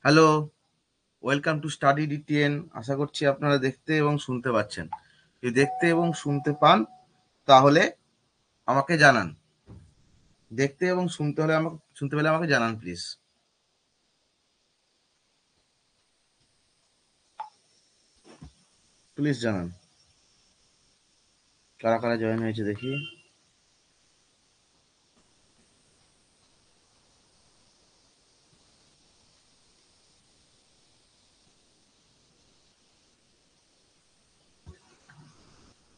Hello, welcome to study DTN. আশা করছি আপনারা দেখতে এবং শুনতে পাচ্ছেন। যদি দেখতে এবং শুনতে পান তাহলে আমাকে জানান। দেখতে এবং শুনতে পেলে আমাকে জানান প্লিজ। প্লিজ জানান কারা কারা জয়েন হয়েছে দেখি।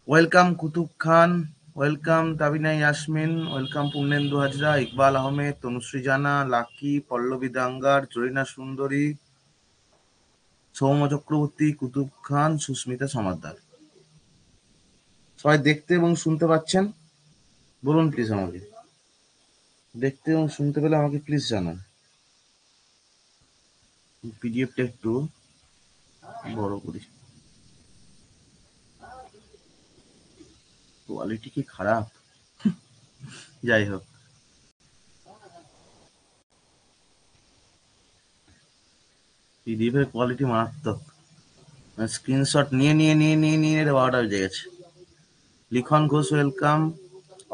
ওয়েলকাম কুতুব খান, ওয়েলকাম তাবিনা ইয়াসমিন, ওয়েলকাম পূর্ণেন্দু হাজরা, ইকবাল আহমেদ, তনুশ্রী জানা, লাকি, পল্লবী দাঙ্গার, জরিনা সুন্দরী, সৌম্য চক্রবর্তী, কুতুব খান, সুস্মিতা সমাদ্দার। সবাই দেখতে এবং শুনতে পাচ্ছেন? বলুন প্লিজ আমাকে। দেখতে এবং শুনতে পেলে আমাকে প্লিজ জানান। পিডিএফটা একটু বড় করি। কোয়ালিটি কি খারাপ? যাই হোক, পিডিএফ এর কোয়ালিটি মারাত্মক। স্ক্রিনশট নিয়ে 12টা বেজে গেছে। লিখন Ghosh welcome,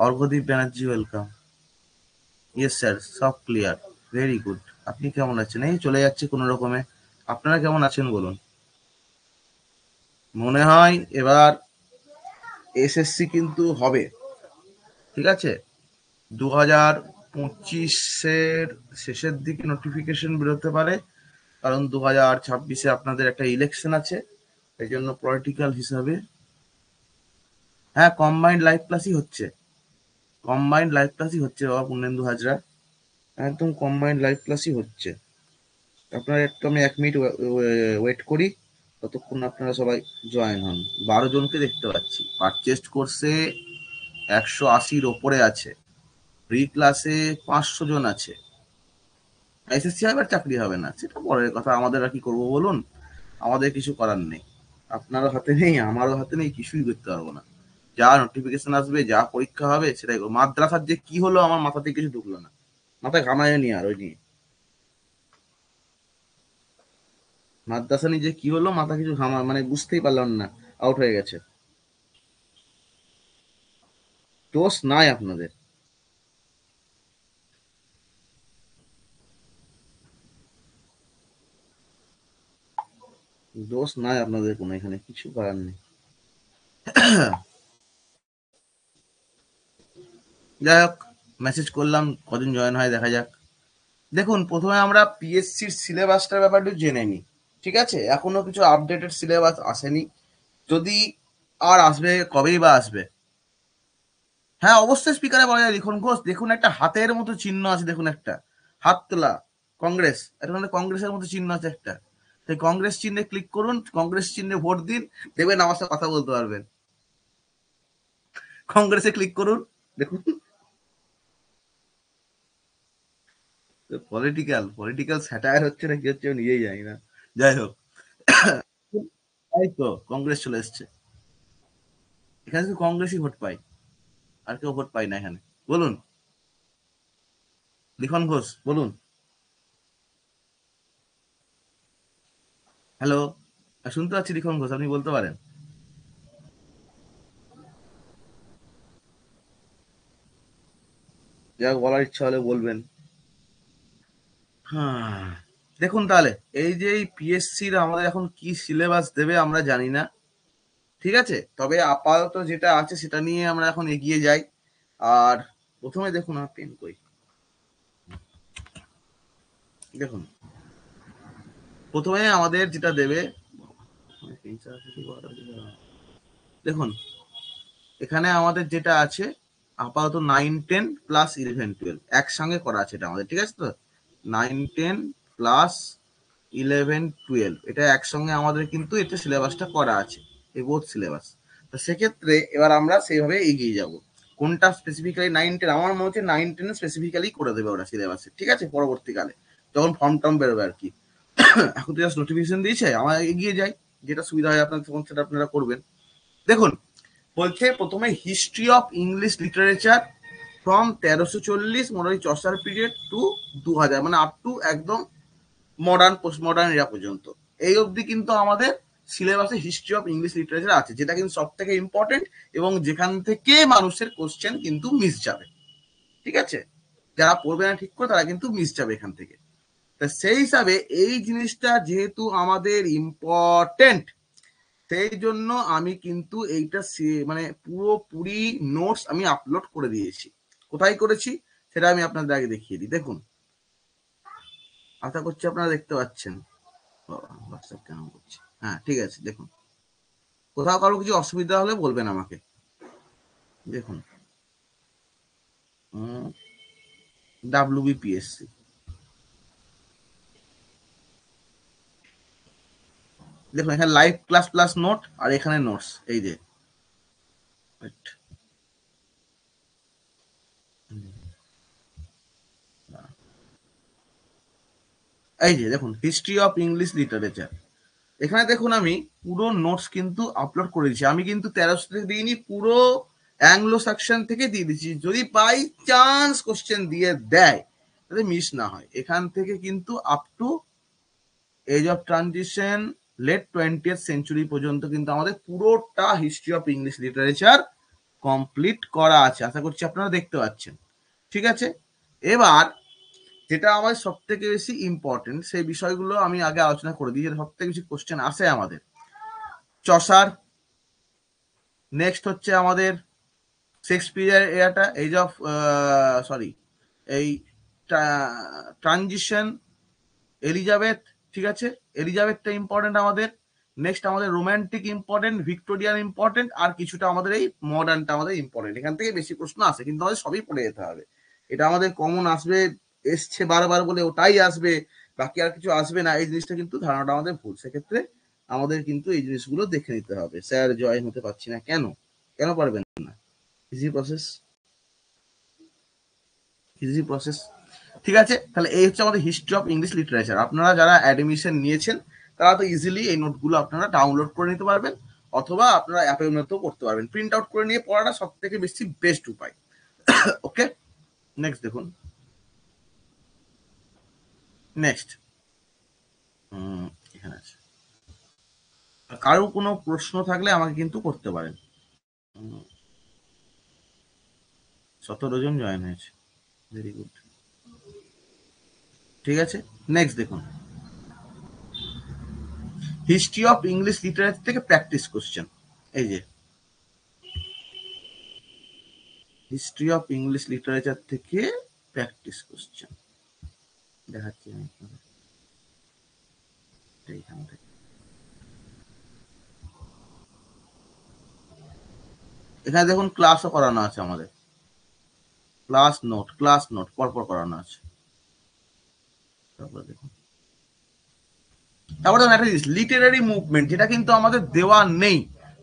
Arghadeep Banerjee welcome. Yes sir, সব ক্লিয়ার, ভেরি গুড। আপনি কেমন আছেন? এই চলে যাচ্ছে কোনো রকমে। আপনারা কেমন আছেন বলুন। মনে হয় এবার এসএসসি কিন্তু হবে, ঠিক আছে। 2025-এর শেষের দিকে নোটিফিকেশন বেরোতে পারে, কারণ 2026-এ আপনাদের একটা ইলেকশন আছে। এই জন্য পলিটিক্যাল হিসাবে হ্যাঁ, কম্বাইন্ড লাইভ ক্লাসই হচ্ছে। কম্বাইন্ড লাইভ ক্লাসই হচ্ছে বাবা পূর্ণেন্দু হাজরা, একদম কম্বাইন্ড লাইভ ক্লাসই হচ্ছে। আপনারা একটু আমি 1 মিনিট ওয়েট করি, ততক্ষণ আপনারা সবাই জয়েন হন। 12 জনকে দেখতে পাচ্ছি। পারচেস্ট কোর্সে 180-র ওপরে আছে। ফ্রি ক্লাসে 500 জন আছে। এসএসসি হবে আর চাকরি হবে না সেটা পরের কথা, আমাদের আর কি করবো বলুন। আমাদের কিছু করার নেই। আপনারও হাতে নেই, আমারও হাতে নেই, কিছুই করতে পারবো না। যা নোটিফিকেশন আসবে, যা পরীক্ষা হবে সেটাই করবো। মাদ্রাসার যে কি হলো আমার মাথাতে কিছু ঢুকলো না, মাথায় ঘামায় নি আর ওই নিয়ে। মাদ্রাসা নিয়ে যে কি হলো মাথা কিছু ঘামা মানে বুঝতেই পারলাম না, আউট হয়ে গেছে। দোষ নাই আপনাদের, দোষ নাই আপনাদের কোনো, এখানে কিছু করার নেই। যাই হোক, মেসেজ করলাম, কদিন জয়েন হয় দেখা যাক। দেখুন, প্রথমে আমরা পিএসসির সিলেবাসটার ব্যাপারটা জেনে নিই, ঠিক আছে। এখনো কিছু আপডেটেড সিলেবাস আসেনি, যদি আর আসবে কবেই বা আসবে। হ্যাঁ, অবশ্যই স্পিকারে বলা যায় লিখন ঘোষ। দেখুন একটা হাতের মতো চিহ্ন আছে, দেখুন একটা হাত তোলা কংগ্রেস, এটা মানে কংগ্রেসের মতো চিহ্ন আছে একটা। সেই কংগ্রেস চিহ্নে ক্লিক করুন, কংগ্রেস চিহ্নে ভোট দিন, দেখবেন আমার সাথে কথা বলতে পারবেন। কংগ্রেসে ক্লিক করুন, দেখুন। পলিটিক্যাল পলিটিক্যাল স্যাটায়ার হচ্ছে না কি হচ্ছে আমি নিজেই জানি না। যাই হোক, তাই তো কংগ্রেস চলে এসছে। এখানে শুধু কংগ্রেসই ভোট পায়, আর কেউ ভোট পায় না এখানে। বলুন লিখন ঘোষ, বলুন। হ্যালো, শুনতে পাচ্ছি লিখন ঘোষ, আপনি বলতে পারেন। যা বলার ইচ্ছা হলে বলবেন। হ্যাঁ, দেখুন তাহলে, এই যে এই পিএসসির আমাদের এখন কি সিলেবাস দেবে আমরা জানি না, ঠিক আছে। তবে আপাতত যেটা আছে সেটা নিয়ে আমরা এখন এগিয়ে যাই। আর প্রথমে দেখুন, আমার পেন কই, দেখুন প্রথমে আমাদের যেটা দেবে, দেখুন এখানে আমাদের যেটা আছে আপাতত 9, 10 + 11, 12 একসঙ্গে করা আছে এটা আমাদের, ঠিক আছে তো। 9, 10 + 11, 12 এটা একসঙ্গে আমাদের কিন্তু এটা সিলেবাসটা করা আছে, এই বোথ সিলেবাস। তো সেক্ষেত্রে এবার আমরা সেইভাবে এগিয়ে যাব। কোনটা স্পেসিফিক্যালি 9, 10, আমার মনে হচ্ছে 9, 10 স্পেসিফিক্যালি করে দেবে ওরা সিলেবাসে, ঠিক আছে, পরবর্তীকালে যখন ফর্ম টর্ম বেরোবে আর কি। এখন তো জাস্ট নোটিফিকেশন দিয়েছে, আমরা এগিয়ে যাই, যেটা সুবিধা হয় আপনার তখন সেটা আপনারা করবেন। দেখুন, বলছে প্রথমে history of English literature from 1340 মনে হয় চসার পিরিয়ড টু 2000, মানে আপ টু একদম মডার্ন পোস্ট মডার্ন এরা পর্যন্ত। এই অবধি কিন্তু আমাদের সিলেবাসে হিস্ট্রি অফ ইংলিশ লিটারেচার আছে, যেটা কিন্তু সব থেকে ইম্পর্টেন্ট এবং যেখান থেকে মানুষের কোশ্চেন কিন্তু মিস যাবে। ঠিক আছে, যারা পড়বে না ঠিক করে তারা কিন্তু মিস যাবে এখান থেকে। তা সেই হিসাবে এই জিনিসটা যেহেতু আমাদের ইম্পর্টেন্ট, সেই জন্য আমি কিন্তু এইটা মানে পুরোপুরি নোটস আমি আপলোড করে দিয়েছি। কোথায় করেছি সেটা আমি আপনাদের আগে দেখিয়ে দিই। দেখুন, আশা করছি আপনারা দেখতে পাচ্ছেন। হোয়াটসঅ্যাপ কেন করছি? হ্যাঁ ঠিক আছে, দেখুন কোথাও কারো কিছু অসুবিধা হলে বলবেন আমাকে। দেখুন WBPSC, দেখুন এখানে লাইভ ক্লাস প্লাস নোট, আর এখানে নোটস। এই যে এই যে দেখুন হিস্ট্রি অফ ইংলিশ লিটারেচার, এখানে দেখুন আমি পুরো নোটস কিন্তু আপলোড করে দিচ্ছি। আমি কিন্তু 1300 থেকে দিইনি, পুরো অ্যাংলো সেকশন থেকে দিয়ে দিচ্ছি। যদি বাই চান্স কোশ্চেন দিয়ে দেয় যাতে মিস না হয়, এখান থেকে কিন্তু up to age of transition late 20th century পর্যন্ত কিন্তু আমাদের পুরোটা history of English literature complete করা আছে। আশা করছি আপনারা দেখতে পাচ্ছেন। ঠিক আছে, এবার যেটা আমাদের সব থেকে বেশি ইম্পর্টেন্ট সেই বিষয়গুলো আমি আগে আলোচনা করে দিই, যেটা সব থেকে বেশি কোশ্চেন আসে আমাদের। চসার, নেক্সট হচ্ছে আমাদের শেক্সপিয়ার এরাটা, এজ অফ সরি এই ট্রানজিশন, এলিজাবেথ। ঠিক আছে, এলিজাবেথটা ইম্পর্টেন্ট আমাদের। নেক্সট আমাদের রোমান্টিক ইম্পর্টেন্ট, ভিক্টোরিয়ান ইম্পর্টেন্ট, আর কিছুটা আমাদের এই মডার্নটা আমাদের ইম্পর্টেন্ট। এখান থেকে বেশি প্রশ্ন আসে, কিন্তু আমাদের সবই পড়ে যেতে হবে। এটা আমাদের কমন আসবে, এসছে বারবার বলে ওটাই আসবে, বাকি আর কিছু আসবে না, এই জিনিসটা কিন্তু ধারণাটা আমাদের ভুল। সেক্ষেত্রে আমাদের কিন্তু এই জিনিসগুলো দেখে নিতে হবে। স্যার জয়েন হতে পারছি না কেন? কেন পারবেন না? Easy process, easy process. ঠিক আছে, তাহলে এই হচ্ছে আমাদের হিস্ট্রি অফ ইংলিশ লিটারেচার। আপনারা যারা অ্যাডমিশন নিয়েছেন তারা তো ইজিলি এই নোটগুলো আপনারা ডাউনলোড করে নিতে পারবেন, অথবা আপনারা অ্যাপের মধ্যেও করতে পারবেন। প্রিন্ট আউট করে নিয়ে পড়াটা সব থেকে বেশি বেস্ট উপায়। ওকে, নেক্সট দেখুন। নেক্সট এখানে আছে, কারো কোনো প্রশ্ন থাকলে আমাকে কিন্তু করতে পারেন। 17 জন জয়েন হয়েছে, ভেরি গুড। ঠিক আছে, নেক্সট দেখুন, হিস্ট্রি অফ ইংলিশ লিটারেচার থেকে প্র্যাকটিস কোশ্চেন। এই যে হিস্ট্রি অফ ইংলিশ লিটারেচার থেকে প্র্যাকটিস কোশ্চেন দেখাচ্ছি আমি আপনাদের এইখান থেকে। এখানে দেখুন ক্লাসও করানো আছে আমাদের, ক্লাস নোট পরপর করানো আছে। তারপরে দেখুন, তারপরে একটা জিনিস লিটারারি মুভমেন্ট, যেটা কিন্তু আমাদের দেওয়া নেই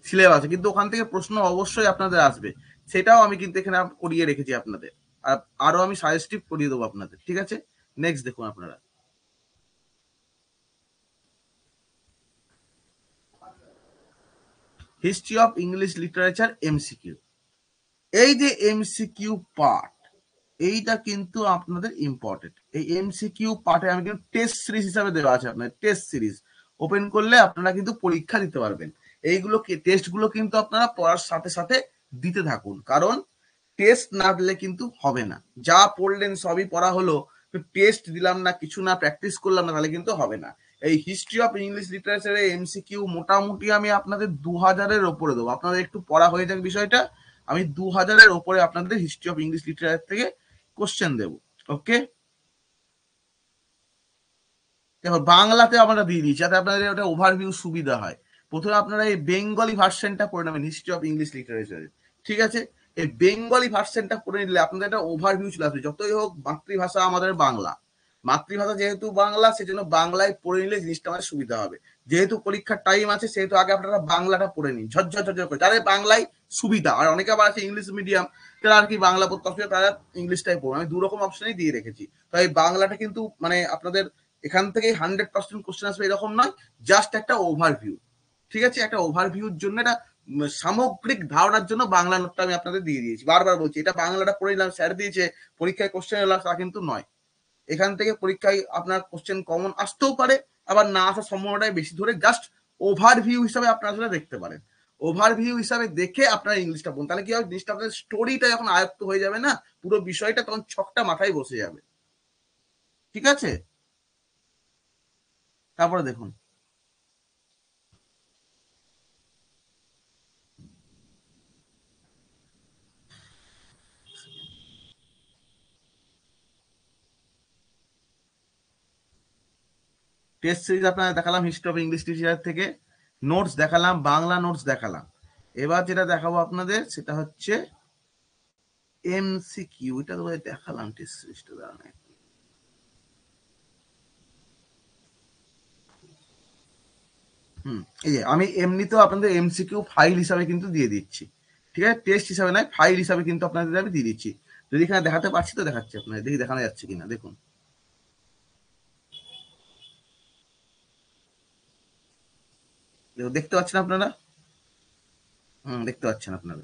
সিলেবাসে, কিন্তু ওখান থেকে প্রশ্ন অবশ্যই আপনাদের আসবে, সেটাও আমি কিন্তু এখানে করিয়ে রেখেছি আপনাদের। আর আরো আমি সাজেস্টিভ করিয়ে দেবো আপনাদের। ঠিক আছে, নেক্সট দেখুন আপনারা, history of English literature MCQ. এই যে এমসিকিউ পার্ট, এইটা কিন্তু আপনাদের ইম্পর্টেন্ট। এই এমসিকিউ পার্টে আমি কিন্তু টেস্ট সিরিজ হিসাবে দেওয়া আছে আপনাদের, টেস্ট সিরিজ ওপেন করলে আপনারা কিন্তু পরীক্ষা দিতে পারবেন। এইগুলো টেস্টগুলো কিন্তু আপনারা পড়ার সাথে সাথে দিতে থাকুন, কারণ টেস্ট না দিলে কিন্তু হবে না। যা পড়লেন সবই পড়া হলো, টেস্ট দিলাম না, কিছু না প্র্যাকটিস করলাম না, তাহলে কিন্তু হবে না। এই হিস্ট্রি অফ ইংলিশ লিটারেচারের এমসিকিউ মোটামুটি আমি আপনাদের 2000-এর ওপরে দেবো। আপনাদের একটু পড়া হয়ে যাক বিষয়টা, আমি 2000-এর ওপরে আপনাদের হিস্ট্রি অফ ইংলিশ লিটারেচার থেকে কোশ্চেন দেবো। ওকে, দেখো বাংলাতে আমরা দিয়ে দিচ্ছি যাতে আপনাদের ওটা ওভারভিউ সুবিধা হয়। প্রথমে আপনারা এই বেঙ্গলি ভার্সনটা পড়ে নেবেন হিস্ট্রি অফ ইংলিশ লিটারেচারের। ঠিক আছে, এই বেঙ্গলি ভার্সনটা পড়ে নিলে আপনাদের একটা ওভারভিউ চলে আসবে। যতই হোক মাতৃভাষা আমাদের বাংলা, মাতৃভাষা যেহেতু বাংলা, সেজন্য বাংলায় পড়ে নিলে জিনিসটা আমাদের সুবিধা হবে। যেহেতু পরীক্ষার টাইম আছে, সেহেতু আগে আপনারা বাংলাটা পড়ে নিন ঝরঝর ঝরঝর করে, তাদের বাংলায় সুবিধা। আর অনেকে আবার আছে ইংলিশ মিডিয়াম, তারা আর কি বাংলা পড়তে অসুবিধা, তারা ইংলিশটাই পড়বে। আমি 2 রকম অপশনই দিয়ে রেখেছি। তাই বাংলাটা কিন্তু মানে আপনাদের এখান থেকে 100% কোশ্চেন আসবে এরকম নয়, জাস্ট একটা ওভারভিউ। ঠিক আছে, একটা ওভারভিউর জন্য, একটা সামগ্রিক ধারণার জন্য বাংলা নোটটা আমি আপনাদের দিয়ে দিয়েছি। বারবার বলছি, এটা বাংলাটা পড়ে নিলাম স্যার দিয়েছে পরীক্ষায় কোশ্চেন এলাম তা কিন্তু নয়। এখান থেকে পরীক্ষায় আপনার কোশ্চেন কমন আসতেও পারে, আবার না আসার সম্ভাবনাটাই বেশি। ধরে জাস্ট ওভারভিউ হিসাবে আপনারা সেটা দেখতে পারেন। ওভারভিউ হিসাবে দেখে আপনারা ইংলিশটা বলুন, তাহলে কি হবে, জিনিসটা আপনাদের স্টোরিটা যখন আয়ত্ত হয়ে যাবে না, পুরো বিষয়টা তখন ছকটা মাথায় বসে যাবে। ঠিক আছে, তারপরে দেখুন টেস্ট সিরিজ আপনাদের দেখালাম হিস্ট্রি অফ ইংলিশ টিচার থেকে, নোটস দেখালাম, বাংলা নোটস দেখালাম। এবার যেটা দেখাবো আপনাদের সেটা হচ্ছে এমসিকিউ। এটা তো দেখালাম টেস্ট সিরিজটা, দাঁড়ান। এই যে আমি এমনিতেও আপনাদের এমসিকিউ ফাইল হিসাবে কিন্তু দিয়ে দিচ্ছি, ঠিক আছে, টেস্ট হিসাবে নয়, ফাইল হিসাবে কিন্তু আপনাদের আমি দিয়ে দিচ্ছি। যদি এখানে দেখাতে পারছি তো দেখাচ্ছি আপনাদের, দেখি দেখানো যাচ্ছে কিনা, দেখুন। দেখতে পাচ্ছেন আপনারা? দেখতে পাচ্ছেন আপনারা?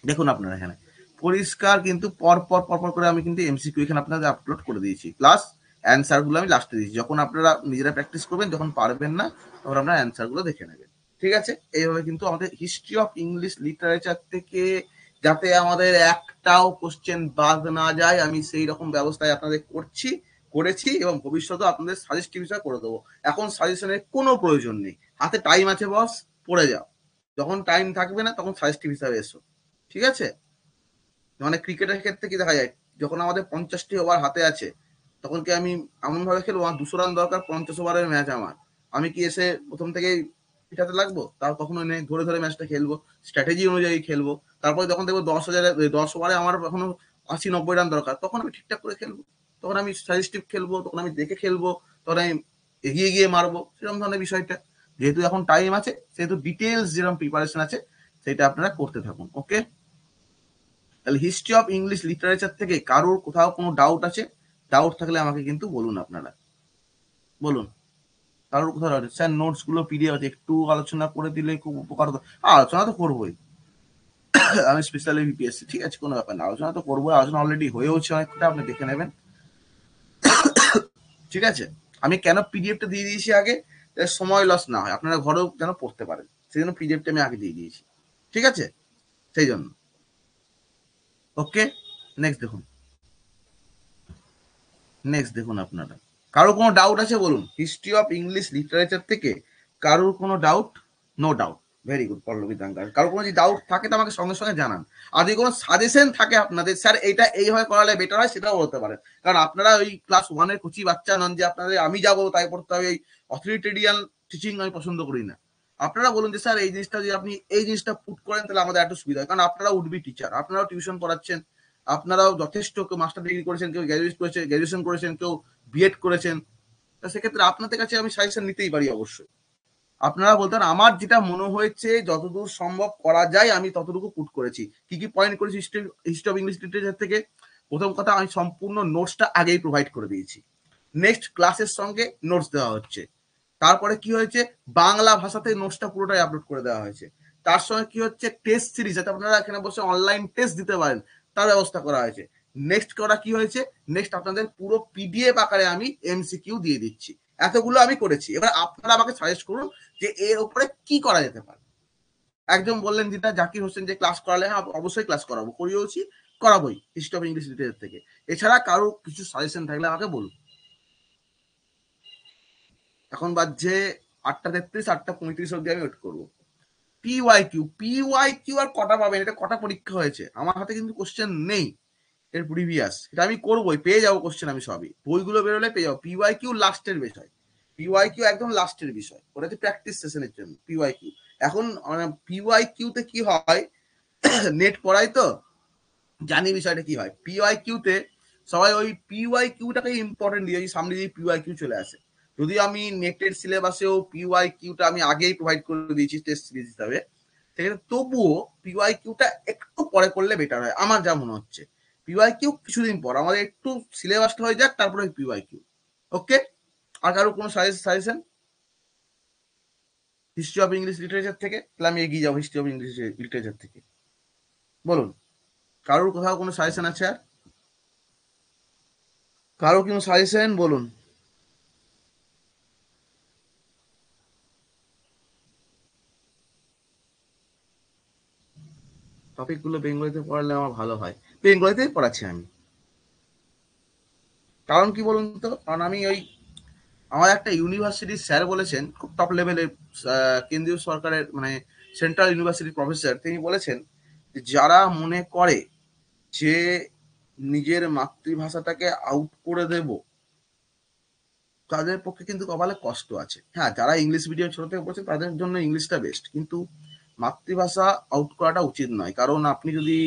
দেখুন আপনারা এখানে পরিষ্কার কিন্তু পর পর করে আমি কিন্তু এমসিকিউ এখানে আপনাদের আপলোড করে দিয়েছি, প্লাস অ্যান্সার গুলো আমি লাস্টে দিয়েছি। যখন আপনারা নিজেরা প্র্যাকটিস করবেন, যখন পারবেন না, তখন আপনারা অ্যান্সার গুলো দেখে নেবেন। ঠিক আছে, এইভাবে কিন্তু আমাদের হিস্ট্রি অফ ইংলিশ লিটারেচার থেকে যাতে আমাদের একটাও কোশ্চেন বাদ না যায়, আমি সেই রকম ব্যবস্থায় আপনাদের করেছি এবং ভবিষ্যতে আপনাদের সাজেস্টিভ হিসাবে করে দেবো। এখন সাজেশনের কোনো প্রয়োজন নেই, হাতে টাইম আছে বস, পড়ে যাও। যখন টাইম থাকবে না তখন সাজেস্টিভ হিসাবে এসো। ঠিক আছে, মানে ক্রিকেটের ক্ষেত্রে কি দেখা যায়, যখন আমাদের 50টি ওভার হাতে আছে, তখন কি আমি এমন ভাবে খেলবো, আমার 200 রান দরকার, 50 ওভারের ম্যাচ আমার, আমি কি এসে প্রথম থেকেই পিঠাতে লাগবো? তার কখনো নেই, ধরে ধরে ম্যাচটা খেলবো, স্ট্র্যাটেজি অনুযায়ী খেলবো। তারপরে যখন দেখবো 10 ওভারে আমার এখনো 80-90 রান দরকার, তখন আমি ঠিকঠাক করে খেলবো, তখন আমি সাজেস্টিভ খেলবো, তখন আমি দেখে খেলবো, তখন আমি এগিয়ে গিয়ে মারবো, সেরকম ধরনের বিষয়টা। যেহেতু এখন টাইম আছে, সেহেতু ডিটেলস যেরকম প্রিপারেশন আছে সেটা আপনারা করতে থাকুন। ওকে, তাহলে হিস্ট্রি অফ ইংলিশ লিটারেচার থেকে কারোর কোথাও কোনো ডাউট আছে? ডাউট থাকলে আমাকে কিন্তু বলুন, আপনারা বলুন। কারোর কোথাও ডাউট আছে? স্যার নোটস গুলো পিডিএফ আছে, একটু আলোচনা করে দিলে খুব উপকার হতো। আলোচনা তো করবোই, আমি স্পেশালি বিপিএসসি, ঠিক আছে, কোনো ব্যাপার না, আলোচনা তো করবো, আলোচনা অলরেডি হয়েওছে অনেকটা, আপনি দেখে নেবেন। ঠিক আছে, আমি কেন পিডিএফটা দিয়ে দিয়েছি আগে, সময় লস না হয়, আপনারা ঘরেও যেন পড়তে পারেন, সেই জন্য পিডিএফটা আমি আগে দিয়ে দিয়েছি। ঠিক আছে, সেই জন্য। ওকে, নেক্সট দেখুন, নেক্সট দেখুন আপনারা, কারো কোনো ডাউট আছে বলুন, হিস্ট্রি অফ ইংলিশ লিটারেচার থেকে কারোর কোনো doubt? No doubt, very good Pallavi দাঙ্গার। কারো কোনো যদি ডাউট থাকে তো আমাকে সঙ্গে সঙ্গে জানান। আর যদি কোনো সাজেশন থাকে আপনাদের, স্যার এটা এইভাবে করালে বেটার হয়, সেটাও বলতে পারেন। কারণ আপনারা ওই ক্লাস 1-এর কচি বাচ্চা নন যে আপনাদের আমি যাবো তাই পড়তে হবে, এই অথরিটেরিয়ান টিচিং আমি পছন্দ করি না। আপনারা বলুন যে স্যার এই জিনিসটা যদি আপনি এই জিনিসটা পুট করেন তাহলে আমাদের একটু সুবিধা হয়, কারণ আপনারা উড বি টিচার, আপনারাও টিউশন পড়াচ্ছেন, আপনারাও যথেষ্ট, কেউ মাস্টার ডিগ্রি করেছেন, কেউ গ্র্যাজুয়েশন করেছেন, কেউ বিএড করেছেন। তা সেক্ষেত্রে আপনাদের কাছে আমি সাজেশন নিতেই পারি অবশ্যই। আপনারা বলতেন আমার যেটা মনে হয়েছে যতদূর সম্ভব করা যায় আমি ততটুকু পুট করেছি। কি কি পয়েন্ট করেছি হিস্ট্রি অফ ইংলিশ লিটারেচার থেকে? প্রথম কথা, আমি সম্পূর্ণ নোটসটা আগেই প্রোভাইড করে দিয়েছি, নেক্সট ক্লাসের সঙ্গে নোটস দেওয়া হচ্ছে। তারপরে কি হয়েছে, বাংলা ভাষাতে নোটসটা পুরোটাই আপলোড করে দেওয়া হয়েছে। তার সঙ্গে কি হচ্ছে, টেস্ট সিরিজ, যাতে আপনারা এখানে বসে অনলাইন টেস্ট দিতে পারেন, তার ব্যবস্থা করা হয়েছে। নেক্সট করা কি হয়েছে, নেক্সট আপনাদের পুরো পিডিএফ আকারে আমি এমসিকিউ দিয়ে দিচ্ছি। এতগুলো আমি করেছি, এবার আপনারা আমাকে সাজেস্ট করুন যে এর উপরে কি করা যেতে পারে। একজন বললেন যেটা জাকির হোসেন, যে ক্লাস করালে, হ্যাঁ অবশ্যই ক্লাস করাবো, করিয়েওছি, করাবোই হিস্ট্রি অফ ইংলিশ লিটারেচার থেকে। এছাড়া কারো কিছু সাজেশন থাকলে আমাকে বলুন। এখন বাজছে 8টা 33, 8টা 35 অব্দি আমি ওয়েট করবো। পিওয়াই কিউ আর কটা পাবেন, এটা কটা পরীক্ষা হয়েছে আমার হাতে কিন্তু কোশ্চেন নেই এর প্রিভিয়াস, এটা আমি করবোই, পেয়ে যাবো কোশ্চেন, আমি সবই বইগুলো বেরোলে পেয়ে যাবো। পিওয়াই কিউ লাস্টের বিষয়, পিওয়াই কিউ একদম লাস্টের বিষয়, ওটা হচ্ছে প্র্যাকটিস সেশনের জন্য পিওয়াই কিউ। এখন পিওয়াই কিউতে কি হয়, নেট পড়াই তো জানি বিষয়টা কি হয়। পিওয়াই কিউতে সবাই ওই পিওয়াই কিউটাকে ইম্পর্টেন্ট দিয়ে সামনে যদি পিওয়াই কিউ চলে আসে, যদি আমি নেটের সিলেবাসেও পিওয়াই কিউটা আমি আগেই প্রোভাইড করে দিয়েছি টেস্ট সিরিজ হিসাবে, সেক্ষেত্রে তবুও পিওয়াই কিউটা একটু পরে করলে বেটার হয় আমার যা মনে হচ্ছে। পিওয়াই কিউ কিছুদিন পর, আমাদের একটু সিলেবাসটা হয়ে যাক, তারপরে পিওয়াই কিউ। ওকে, আর কারো কোনো suggestion history of English literature থেকে? তাহলে আমি এগিয়ে যাবো হিস্ট্রি অফ ইংলিশ লিটারেচার থেকে, বলুন। কারোর কোথাও কোনো সাজেশন আছে আর? কারো কোনো সাজেশন বলুন। টপিকগুলো বেঙ্গলিতে পড়ালে আমার ভালো হয়, বেঙ্গলিতেই পড়াচ্ছি আমি। কারণ কি বলুন তো, কারণ আমি ওই আমার একটা ইউনিভার্সিটির স্যার বলেছেন, খুব টপ লেভেলের কেন্দ্রীয় সরকারের মানে সেন্ট্রাল ইউনিভার্সিটির প্রফেসর, তিনি বলেছেন যে যারা মনে করে যে নিজের মাতৃভাষাটাকে আউট করে দেব, তাদের পক্ষে কিন্তু কপালে কষ্ট আছে। হ্যাঁ, যারা ইংলিশ মিডিয়াম ছোট থেকে পড়ছে তাদের জন্য ইংলিশটা বেস্ট, কিন্তু মাতৃভাষা আউট করাটা উচিত নয়। কারণ আপনি যদি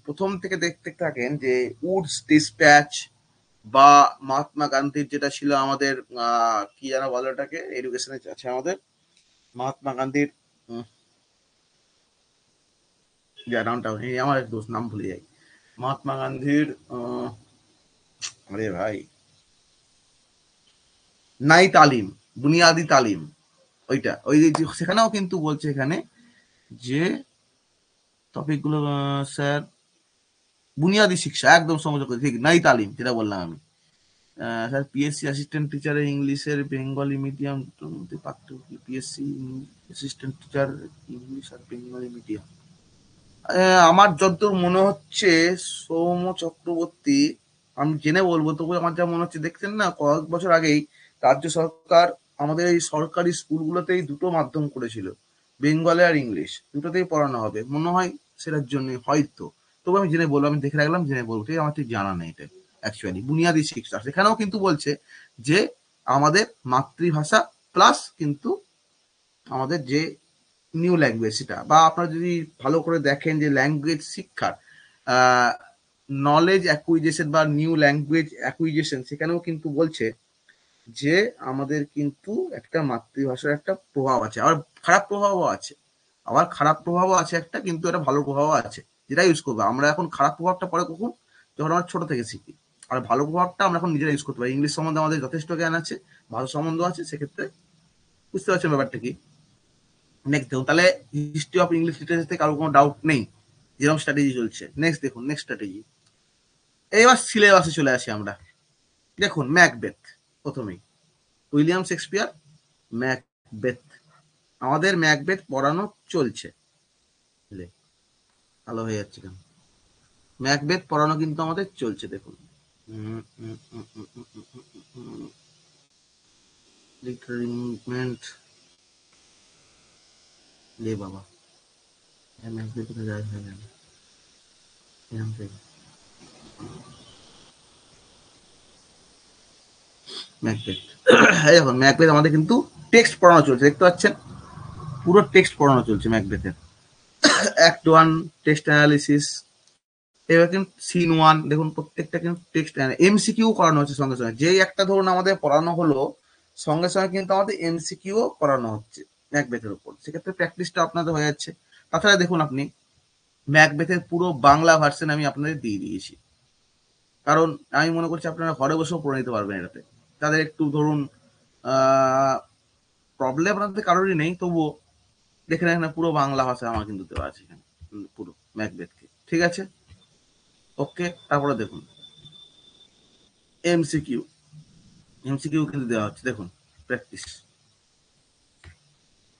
প্রথম থেকে দেখতে থাকেন যে উডস ডিসপ্যাচ বা মহাত্মা গান্ধীর যেটা ছিল আমাদের কি যেন বলে ওটাকে, এডুকেশনে আছে আমাদের মহাত্মা গান্ধীর, যা নামটা আমার দোষ, নাম ভুলে যাই। মহাত্মা গান্ধীর আরে ভাই, নাই তালিম, বুনিয়াদি তালিম, ওইটা ওই সেখানেও কিন্তু বলছে এখানে যে টপিকগুলো স্যার বুনিয়াদি শিক্ষা একদম সমঝ করে ঠিক নাই তালিম, যেটা বললাম আমি। স্যার পিএসসি অ্যাসিস্ট্যান্ট টিচারের ইংলিশের বেঙ্গলি মিডিয়াম মধ্যে পার্থক্য কি? পিএসসি অ্যাসিস্ট্যান্ট টিচার ইংলিশ আর বেঙ্গলি মিডিয়াম, আমার যতদূর মনে হচ্ছে সৌম্য চক্রবর্তী, আমি জেনে বলবো, তবু আমার যা মনে হচ্ছে, দেখছেন না কয়েক বছর আগেই রাজ্য সরকার আমাদের এই সরকারি স্কুলগুলোতেই দুটো মাধ্যম করেছিল, বেঙ্গলি আর ইংলিশ, দুটোতেই পড়ানো হবে মনে হয়, সেটার জন্য হয়তো। তবু আমি জেনে বলবো, আমি দেখে রাখলাম, জেনে বলবো, ঠিক আমার ঠিক জানা নেই এটা। অ্যাকচুয়ালি বুনিয়াদী শিক্ষা সেখানেও কিন্তু বলছে যে আমাদের মাতৃভাষা প্লাস কিন্তু আমাদের যে নিউ ল্যাঙ্গুয়েজ সেটা, বা আপনারা যদি ভালো করে দেখেন যে ল্যাঙ্গুয়েজ শিক্ষার নলেজ অ্যাকুইজিশন বা নিউ ল্যাঙ্গুয়েজ অ্যাকুইজিশন, সেখানেও কিন্তু বলছে যে আমাদের কিন্তু একটা মাতৃভাষার একটা প্রভাব আছে, আবার খারাপ প্রভাবও আছে, আবার খারাপ প্রভাবও আছে একটা, কিন্তু একটা ভালো প্রভাবও আছে, যেটা ইউজ করবো আমরা এখন। খারাপ প্রভাবটা পরে কখন, যখন আমরা ছোট থেকে শিখি। আর ভালো প্রভাবটা আমরা এখন নিজেরা ইউজ করতে পারি। ইংলিশ সম্বন্ধে আমাদের যথেষ্ট জ্ঞান আছে, ভাষা সম্বন্ধ আছে, সেক্ষেত্রে বুঝতে পারছেন ব্যাপারটা কি। নেক্সট দেখুন তাহলে, হিস্ট্রি অফ ইংলিশ লিটারেচার থেকে কারো কোনো ডাউট নেই, যেরকম স্ট্র্যাটেজি চলছে। নেক্সট দেখুন, নেক্সট স্ট্র্যাটেজি, এইবার সিলেবাসে চলে আসি আমরা। দেখুন ম্যাকবেথ, প্রথমেই উইলিয়াম শেক্সপিয়ার, ম্যাকবেথ, আমাদের ম্যাকবেথ পড়ানো চলছে। ভালো হয়ে যাচ্ছে কেন, ম্যাকবেথ পড়ানো কিন্তু আমাদের চলছে, দেখুন লিটারারি মুভমেন্ট, লে বাবা, ম্যাকবেথ যায় হয়ে গেল এখান থেকে। ম্যাকবেথ, এই দেখুন ম্যাকবেথ আমাদের কিন্তু টেক্সট পড়ানো চলছে, দেখতে পাচ্ছেন পুরো টেক্সট পড়ানো চলছে ম্যাকবেথের। অ্যাক্ট ওয়ান টেক্সট অ্যানালিসিস, এবার কিন্তু সিন ওয়ান দেখুন, প্রত্যেকটা কিন্তু টেক্সট এমসিকিউ করানো হচ্ছে সঙ্গে সঙ্গে, যেই একটা ধরুন আমাদের পড়ানো হলো, সঙ্গে সঙ্গে কিন্তু আমাদের এমসিকিউ করানো হচ্ছে ম্যাকবেথের উপর, সেক্ষেত্রে প্র্যাকটিসটা আপনাদের হয়ে যাচ্ছে। তাছাড়া দেখুন আপনি ম্যাকবেথের পুরো বাংলা ভার্সন আমি আপনাদের দিয়ে দিয়েছি, কারণ আমি মনে করছি আপনারা ঘরে বসেও পড়ে নিতে পারবেন এটাতে। তাদের একটু ধরুন প্রবলেম আপনাদের কারোরই নেই, তবুও দেখে নেন পুরো বাংলা ভাষা আমার কিন্তু দেওয়া আছে এখানে, পুরো ম্যাকবেথকে, ঠিক আছে। ওকে, তারপরে দেখুন এমসিকিউ, এমসিকিউ কিন্তু দেওয়া হচ্ছে, দেখুন প্র্যাকটিস,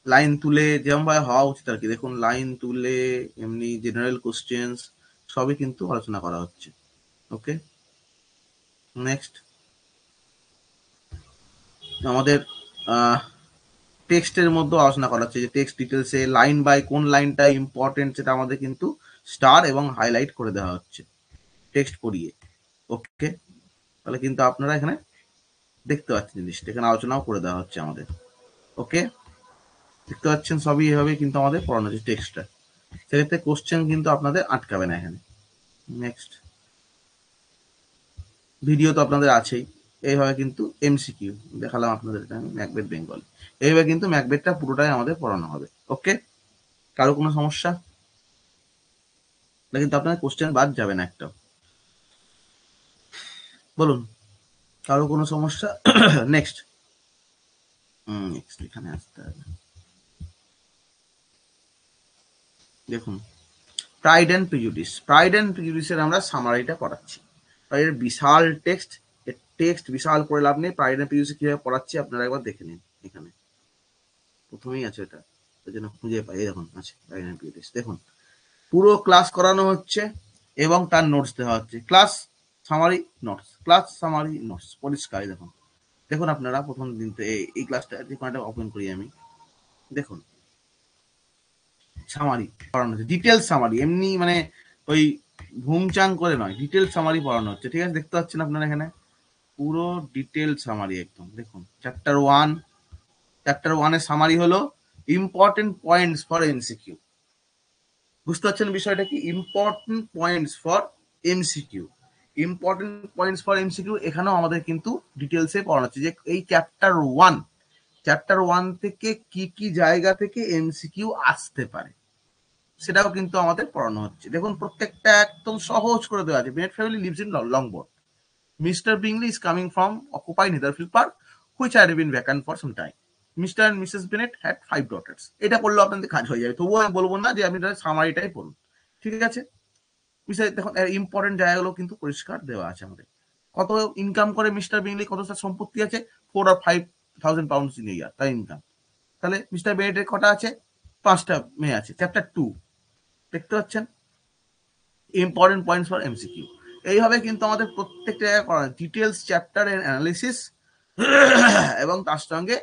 লাইন তুলে যেমন ভাবে হওয়া উচিত আর কি, দেখুন লাইন তুলে এমনি জেনারেল কোশ্চেন্স সবই কিন্তু আলোচনা করা হচ্ছে। ওকে, নেক্সট আমাদের টেক্সটের মধ্যে আলোচনা করা হচ্ছে, যে টেক্সট ডিটেলসে লাইন বাই কোন লাইনটা ইম্পর্টেন্ট সেটা আমাদের কিন্তু স্টার এবং হাইলাইট করে দেওয়া হচ্ছে টেক্সট পড়িয়ে। ওকে, তাহলে কিন্তু আপনারা এখানে দেখতে পাচ্ছেন জিনিসটা, এখানে আলোচনাও করে দেওয়া হচ্ছে আমাদের। ওকে, দেখতে পাচ্ছেন সবই এভাবে কিন্তু আমাদের পড়ানো হচ্ছে টেক্সটটা, সেক্ষেত্রে কোশ্চেন কিন্তু আপনাদের আটকাবে না এখানে। নেক্সট ভিডিও তো আপনাদের আছেই, এইভাবে কিন্তু এমসিকিউ দেখালাম আপনাদের, ম্যাকবেথ বেঙ্গল, এইভাবে কিন্তু ম্যাকবেথটা পুরোটাই আমাদের পড়ানো হবে। ওকে, কারো কোনো সমস্যা, কিন্তু আপনাদের কোশ্চেন বাদ যাবে না একটাও, বলুন কারো কোনো সমস্যা। নেক্সট, নেক্সট এখানে আসতে হবে, দেখুন pride and prejudice, pride and প্রিজুডিসের আমরা সামারিটা করাচ্ছি। এর বিশাল টেক্সট, এর টেক্সট বিশাল করে লাভ নেই। প্রাইড এন্ড প্রিজুডিস কিভাবে পড়াচ্ছি আপনারা একবার দেখে নিন। এখানে প্রথমেই আছে এটা, ওই জন্য খুঁজে পাই। দেখুন আছে প্রাইড এন্ড প্রিজুডিস। দেখুন পুরো ক্লাস করানো হচ্ছে এবং তার নোটস দেওয়া হচ্ছে। Class summary notes, class summary notes, পরিষ্কার। দেখুন দেখুন আপনারা প্রথম দিন তো এই ক্লাসটা ওপেন করি আমি। দেখুন সামারি পড়ানো হচ্ছে, ডিটেলস সামারি, এমনি মানে ওই ঘুমচাং করে নয়, ডিটেলস সামারি পড়ানো হচ্ছে। ঠিক আছে, দেখতে পাচ্ছেন আপনারা এখানে পুরো ডিটেল সামারি একদম। দেখুন চ্যাপ্টার 1, চ্যাপ্টার 1 এর সামারি হলো ইম্পর্টেন্ট পয়েন্টস ফর এমসিকিউ। বুঝতে পারছেন বিষয়টা কি? Important points for MCQ, important points for MCQ এখানেও আমাদের কিন্তু ডিটেলসে পড়ানো হচ্ছে যে এই চ্যাপ্টার 1, চ্যাপ্টার 1 থেকে কি কি জায়গা থেকে এমসিকিউ আসতে পারে সেটাও কিন্তু আমাদের পড়ানো হচ্ছে। দেখুন প্রত্যেকটা একদম সহজ করে দেওয়া আছে। Bennet family lives in Longbourn. Mr. Bingley is coming from Occupy Netherfield Park, which had been vacant for some time. Mr. and Mrs. Bennet had 5 daughters. এটা পড়লে আপনাদের কাজ হয়ে যাবে, তবুও আমি বলবো না যে আপনি সামারিটাই পড়ুন। ঠিক আছে, বিষয় দেখুন ইম্পর্টেন্ট জায়গাগুলো কিন্তু পরিষ্কার দেওয়া আছে আমাদের। কত ইনকাম করে মিস্টার বিংলি, কত তার সম্পত্তি আছে, 4 or 5,000 pounds ইন ইয়ার তার ইনকাম। তাহলে মিস্টার বেনেটের কটা আছে, 5টা মেয়ে আছে। চ্যাপ্টার 2 দেখতে পাচ্ছেন, ইম্পর্টেন্ট পয়েন্টস ফর এমসিকিউ। এইভাবে কিন্তু আমাদের প্রত্যেকটা জায়গায় করা ডিটেলস চ্যাপ্টার এর অ্যানালিসিস এবং তার সঙ্গে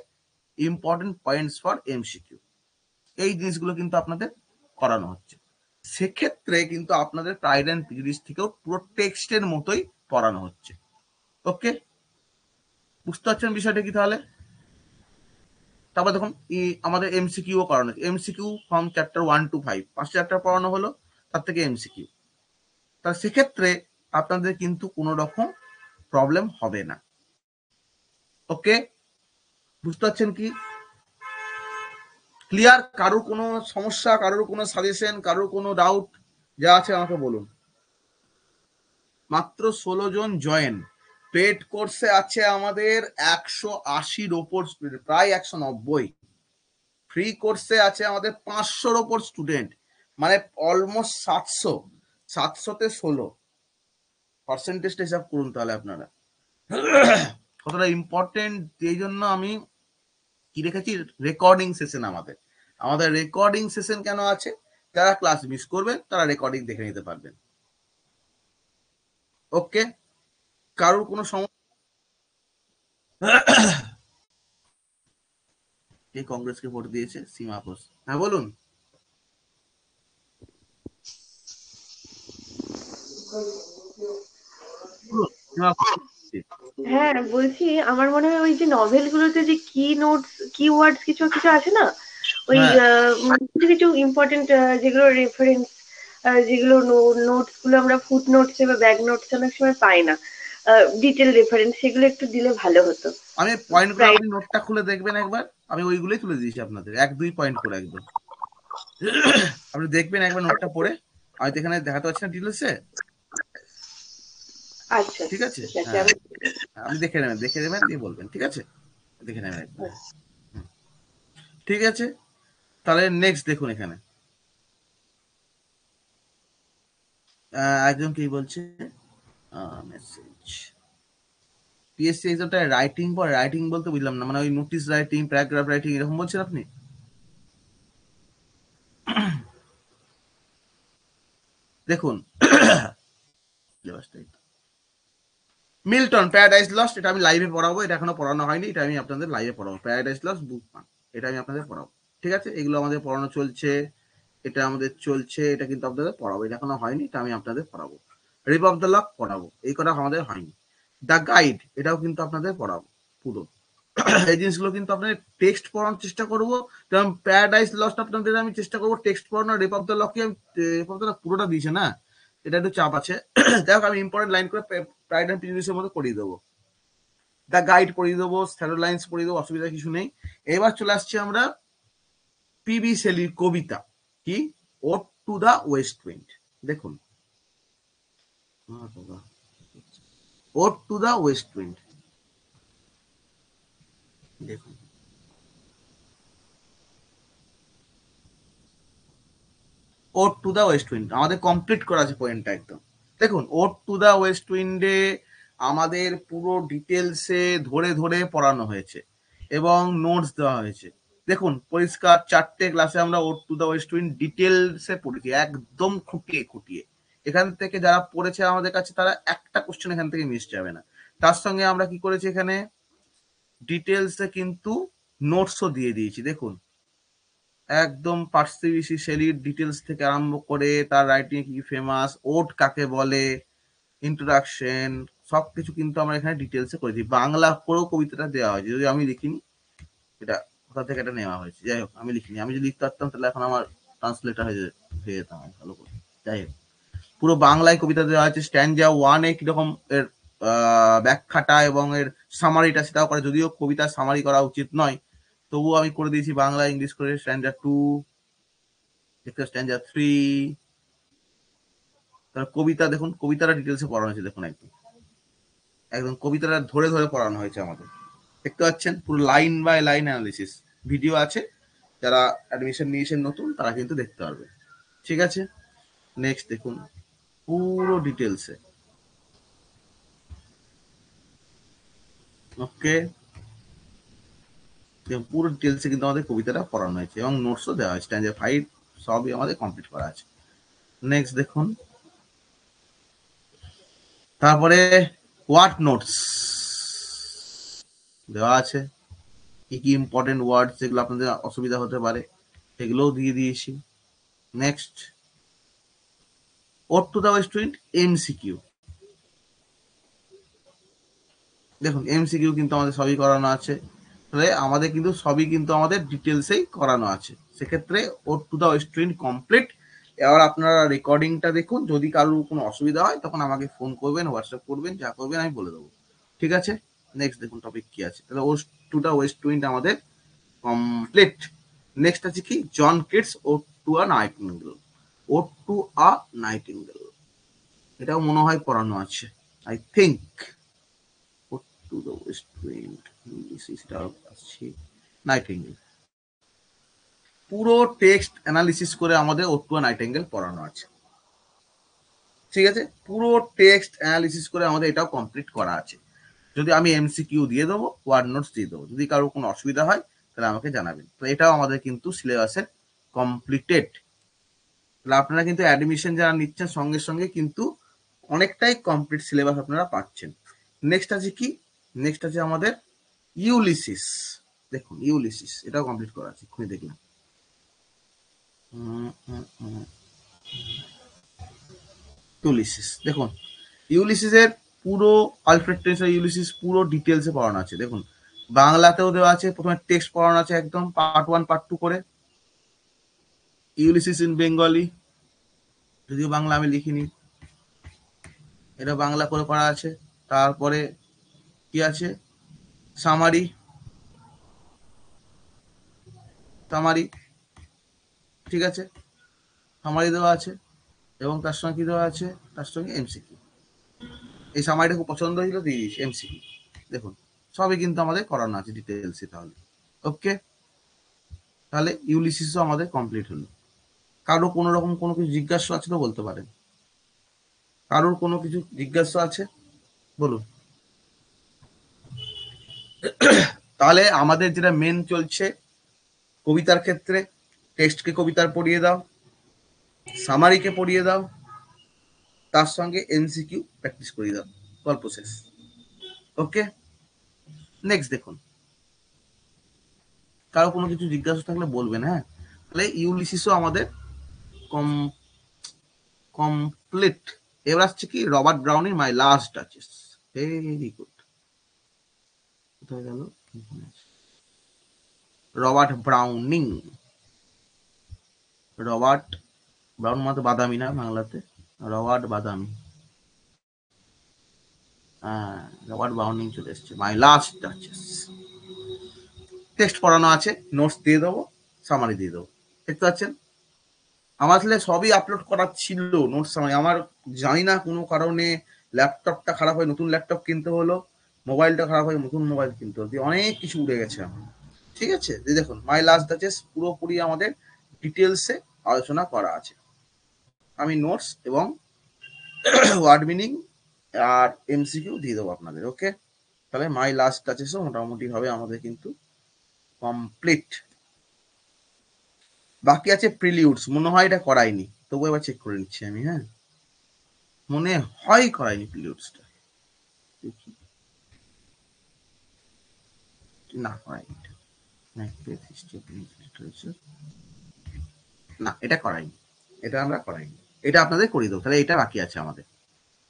ইম্পর্টেন্ট পয়েন্টস ফর এমসিকিউ, এই জিনিসগুলো কিন্তু আপনাদের করানো হচ্ছে। সেক্ষেত্রে কিন্তু আপনাদের প্রাইড অ্যান্ড প্রিজুডিস থেকেও পুরো টেক্সটের মতোই পড়ানো হচ্ছে। ওকে, বুঝতে পারছেন বিষয়টা কি? তাহলে তারপর দেখুন আমাদের এমসিকিউ করানো হচ্ছে। MCQ from chapter 1 to 5, 5 chapter পড়ানো হলো, তার থেকে এমসিকিউ। তাহলে সেক্ষেত্রে আপনাদের কিন্তু কোনো রকম প্রবলেম হবে না। ওকে, বুঝতে পারছেন কি? ক্লিয়ার? কারোর কোনো সমস্যা, কারোর কোনো সাজেশন, কারোর কোনো ডাউট যা আছে আমাকে বলুন। মাত্র 16 জন জয়েন। পেড কোর্সে আছে আমাদের 180-র ওপর স্টুডেন্ট, প্রায় 190। ফ্রি কোর্সে আছে আমাদের 500-র ওপর স্টুডেন্ট, মানে অলমোস্ট 700। 700-তে 16 পার্সেন্টেজটা হিসাব করুন তাহলে আপনারা কতটা ইম্পর্টেন্ট। এই জন্য আমি কি রেখেছি, রেকর্ডিং সেশন। আমাদের রেকর্ডিং সেশন কেন আছে, যারা ক্লাস মিস করবেন তারা রেকর্ডিং দেখে নিতে পারবেন। ওকে, কারোর কোনো সমস্যা? কে কংগ্রেসকে ভোট দিয়েছে? সীমা ঘোষ। হ্যাঁ বলুন। হ্যাঁ, বলছি আমার মনে হয় ওই যে নভেল গুলোতে যে কি নোটস কিওয়ার্ডস কিছু কিছু আছে না, ওই হ্যাঁ কিছু কিছু ইম্পর্টেন্ট যেগুলো রেফারেন্স, যেগুলো নোটস গুলো আমরা ফুট নোটস বা ব্যাক নোটস অনেক সময় পাই না, ডিটেল রেফারেন্স, সেগুলো একটু দিলে ভালো হতো। আমি পয়েন্টগুলো, প্রায় আপনি নোটটা খুলে দেখবেন একবার, আমি ওইগুলোই তুলে দিয়েছি আপনাদের 1-2 পয়েন্ট করে একদম। আপনি দেখবেন একবার নোটটা পড়ে, আমি তো এখানে দেখাতে পারছি না ডিটেলসে। আচ্ছা ঠিক আছে, ঠিক আছে হ্যাঁ আমি আপনি দেখে নেবেন, দেখে নেবেন দিয়ে বলবেন। ঠিক আছে, দেখে নেবেন একবার। ঠিক আছে, তাহলে নেক্সট দেখুন এখানে একজন কি বলছে, মেসেজ পিএসসি এক্সামটা রাইটিং পর, রাইটিং বলতে বুঝলাম না, মানে ওই নোটিশ রাইটিং, প্যারাগ্রাফ রাইটিং এরকম বলছেন আপনি? দেখুন মিল্টন প্যারাডাইস লস্ট, এটা আমি লাইভে পড়াবো, এটা এখনো পড়ানো হয়নি, এটা আমি আপনাদের লাইভে পড়াবো। প্যারাডাইস লস্ট বুক 1, এটা আমি আপনাদের পড়াবো। ঠিক আছে, এগুলো আমাদের পড়ানো চলছে, এটা আমাদের চলছে, এটা কিন্তু আপনাদের পড়াবো। এটা এখনো হয়নি, এটা আমি আপনাদের পড়াবো। রিপ অফ দ্য লক পড়াবো, এই কটা আমাদের হয়নি। দ্য গাইড, এটাও কিন্তু আপনাদের পড়াবো পুরো। এই জিনিসগুলো কিন্তু আপনাদের টেক্সট পড়ানোর চেষ্টা করবো। যেমন প্যারাডাইস লস্ট আপনাদের আমি চেষ্টা করবো টেক্সট পড়ানো। রিপ অফ দ্য লককে আমি পুরোটা দিয়েছে না, এটা একটু চাপ আছে। যাই হোক আমি ইম্পর্টেন্ট লাইন করে প্রাইড অ্যান্ড প্রিজুডিসের মধ্যে করিয়ে দেবো। দ্য গাইড পড়িয়ে দেবো, স্ট্যান্ডার্ড লাইন্স পড়িয়ে দেবো, অসুবিধা কিছু নেই। এবার চলে আসছি আমরা পিবি শেলির কবিতা, কি ode to the west wind. দেখুন ode to the west wind, দেখুন ode to the west wind আমাদের কমপ্লিট করা আছে পয়েন্টটা একদম। দেখুন ওট টু দা ওয়েস্ট উইন্ডে আমাদের পুরো ডিটেলসে ধরে ধরে পড়ানো হয়েছে এবং নোটস দেওয়া হয়েছে। দেখুন পরিষ্কার 4টে ক্লাসে আমরা ওট টু দা ওয়েস্ট উইন্ড ডিটেলসে পড়েছি, একদম খুঁটিয়ে খুঁটিয়ে। এখান থেকে যারা পড়েছে আমাদের কাছে তারা একটা কোশ্চেন এখান থেকে মিস যাবে না। তার সঙ্গে আমরা কি করেছি, এখানে ডিটেলসে কিন্তু নোটসও দিয়ে দিয়েছি। দেখুন একদম পার্সি বিসি শেলির ডিটেলস থেকে আরম্ভ করে তার রাইটিং কি ফেমাস, ওট কাকে বলে, ইন্ট্রোডাকশন, সবকিছু কিন্তু আমরা এখানে ডিটেলসে করেছি। বাংলা করেও কবিতাটা দেওয়া হয়েছে, যদি আমি লিখিনি, এটা কোথা থেকে এটা নেওয়া হয়েছে, যাই হোক আমি লিখিনি। আমি যদি লিখতে পারতাম তাহলে এখন আমার ট্রান্সলেটার হয়ে যেতাম ভালো করে। যাই হোক পুরো বাংলায় কবিতা দেওয়া আছে। স্ট্যান্ডা ওয়ানে কিরকম এর ব্যাখ্যাটা এবং এর সামারিটা সেটাও করে, যদিও কবিতার সামারি করা উচিত নয়, তবুও আমি করে দিয়েছি বাংলা ইংলিশ করে। স্ট্যান্ডা 2, স্ট্যান্ডা 3, তার কবিতা দেখুন, কবিতাটা ডিটেলসে পড়ানো হয়েছে। দেখুন একদম একদম কবিতাটা ধরে ধরে পড়ানো হয়েছে আমাদের, দেখতে পাচ্ছেন পুরো line by line analysis. Video আছে, যারা অ্যাডমিশন নিয়েছেন নতুন তারা কিন্তু দেখতে পারবে। ঠিক আছে, নেক্সট দেখুন পুরো ডিটেলসে। ওকে, পুরো ডিটেলসে কিন্তু আমাদের কবিতাটা পড়ানো হয়েছে এবং নোটসও দেওয়া হয়েছে। স্ট্যান্ডার্ড 5 সবই আমাদের কমপ্লিট করা আছে। নেক্সট দেখুন, তারপরে ওয়ার্ড নোটস দেওয়া আছে, কি কি ইম্পর্টেন্ট ওয়ার্ড যেগুলো আপনাদের অসুবিধা হতে পারে সেগুলোও দিয়ে দিয়েছি। Next ode to the west wind MCQ. দেখুন এমসিকিউ কিন্তু আমাদের সবই করানো আছে, তাহলে আমাদের কিন্তু সবই কিন্তু আমাদের ডিটেলসেই করানো আছে। সেক্ষেত্রে ode to the west wind complete. এবার আপনারা রেকর্ডিংটা দেখুন, যদি কারোর কোনো অসুবিধা হয় তখন আমাকে ফোন করবেন, হোয়াটসঅ্যাপ করবেন, যা করবেন আমি বলে দেবো। ঠিক আছে, নেক্সট দেখুন টপিক কি আছে। তাহলে ode to the west wind আমাদের কমপ্লিট। নেক্সট আছে কি, John Keats ode to a nightingale. Ode to a nightingale, এটাও মনে হয় পড়ানো আছে I think. to the west wind, nightingale পুরো টেক্সট অ্যানালিসিস করে আমাদের ওট টু আ নাইটিঙ্গেল পড়ানো আছে। ঠিক আছে, পুরো টেক্সট অ্যানালিসিস করে আমাদের এটাও কমপ্লিট করা আছে। যদি আমি এমসিকিউ দিয়ে দেবো, ওয়ার্ড নোটস দিয়ে দেবো, যদি কারোর কোনো অসুবিধা হয় তাহলে আমাকে জানাবেন। তো এটাও আমাদের কিন্তু সিলেবাসে কমপ্লিটেড। তাহলে আপনারা কিন্তু অ্যাডমিশন যারা নিচ্ছেন সঙ্গে সঙ্গে কিন্তু অনেকটাই কমপ্লিট সিলেবাস আপনারা পাচ্ছেন। নেক্সট আছে কি, নেক্সট আছে আমাদের ইউলিসিস। দেখুন ইউলিসিস এটাও কমপ্লিট করা আছে, খুঁজে দেখলাম। ইউলিসিস দেখুন, ইউলিসিসের পুরো আলফ্রেড টেনিসের ইউলিসিস পুরো ডিটেলসে পড়ানো আছে। দেখুন বাংলাতেও দেওয়া আছে, প্রথমে টেক্সট পড়ানো আছে একদম পার্ট 1 পার্ট 2 করে। ইউলিসিস ইন বেঙ্গলি, যদিও বাংলা আমি লিখিনি, এটা বাংলা করে করা আছে। তারপরে কি আছে, সামারি, সামারি, ঠিক আছে, সামারি দেওয়া আছে এবং তার সঙ্গে কি দেওয়া আছে, তার সঙ্গে এমসিকিউ। এই সামারিটা খুব পছন্দ হয়েছিল, দিয়েছি এমসিকিউ। দেখুন সবই কিন্তু আমাদের করানো আছে ডিটেলসে। তাহলে ওকে, তাহলে ইউলিসিসও আমাদের কমপ্লিট হলো। কারো কোনো রকম কোনো কিছু জিজ্ঞাসা আছে তো বলতে পারেন। কারোর কোনো কিছু জিজ্ঞাসা আছে বলুন। তাহলে আমাদের যেটা মেন চলছে কবিতার ক্ষেত্রে, টেক্সটকে কবিতার পড়িয়ে দাও, সামারিকে পড়িয়ে দাও, তার সঙ্গে এমসিকিউ প্র্যাকটিস করিয়ে দাও, গল্প শেষ। ওকে, নেক্সট দেখুন, কারো কোনো কিছু জিজ্ঞাসা থাকলে বলবেন। হ্যাঁ, তাহলে ইউলিসিসও আমাদের কমপ্লিট। এবার আসছে কি, রবার্ট ব্রাউনিং মাই লাস্ট ডাচেস। ভেরি গুড, কোথায় গেল, রবার্ট ব্রাউনিং, রবার্ট ব্রাউন মানে বাদামি না বাংলাতে, রবার্ট বাদামি, হ্যাঁ রবার্ট ব্রাউনিং চলে এসছে, মাই লাস্ট ডাচেস। টেক্সট পড়ানো আছে, নোটস দিয়ে দেবো, সামারি দিয়ে দেবো। দেখতে পাচ্ছেন আমার আসলে সবই আপলোড করা ছিল, নোটস সামারি। আমার জানি না কোনো কারণে ল্যাপটপটা খারাপ হয়, নতুন ল্যাপটপ কিনতে হলো, মোবাইলটা খারাপ হয়, নতুন মোবাইল কিনতে হলো, অনেক কিছু উড়ে গেছে আমার। ঠিক আছে, দেখুন মাই লাস্ট ডাচেস পুরোপুরি আমাদের ডিটেলসে আলোচনা করা আছে। আমি নোটস এবং ওয়ার্ড মিনিং আর এমসিকিউ দিয়ে দেবো আপনাদের। ওকে, তাহলে মাই লাস্ট টাচেসও মোটামুটি ভাবে আমাদের কিন্তু কমপ্লিট। বাকি আছে প্রিলিউডস, মনে হয় এটা করাইনি, তবু এবার চেক করে নিচ্ছি আমি। হ্যাঁ, মনে হয় করাইনি প্রিলিউডসটা, দেখি। না করাইনি, না এটা করাইনি, এটা আমরা করাইনি, এটা আপনাদের করিয়ে দেবো। তাহলে এটা বাকি আছে আমাদের,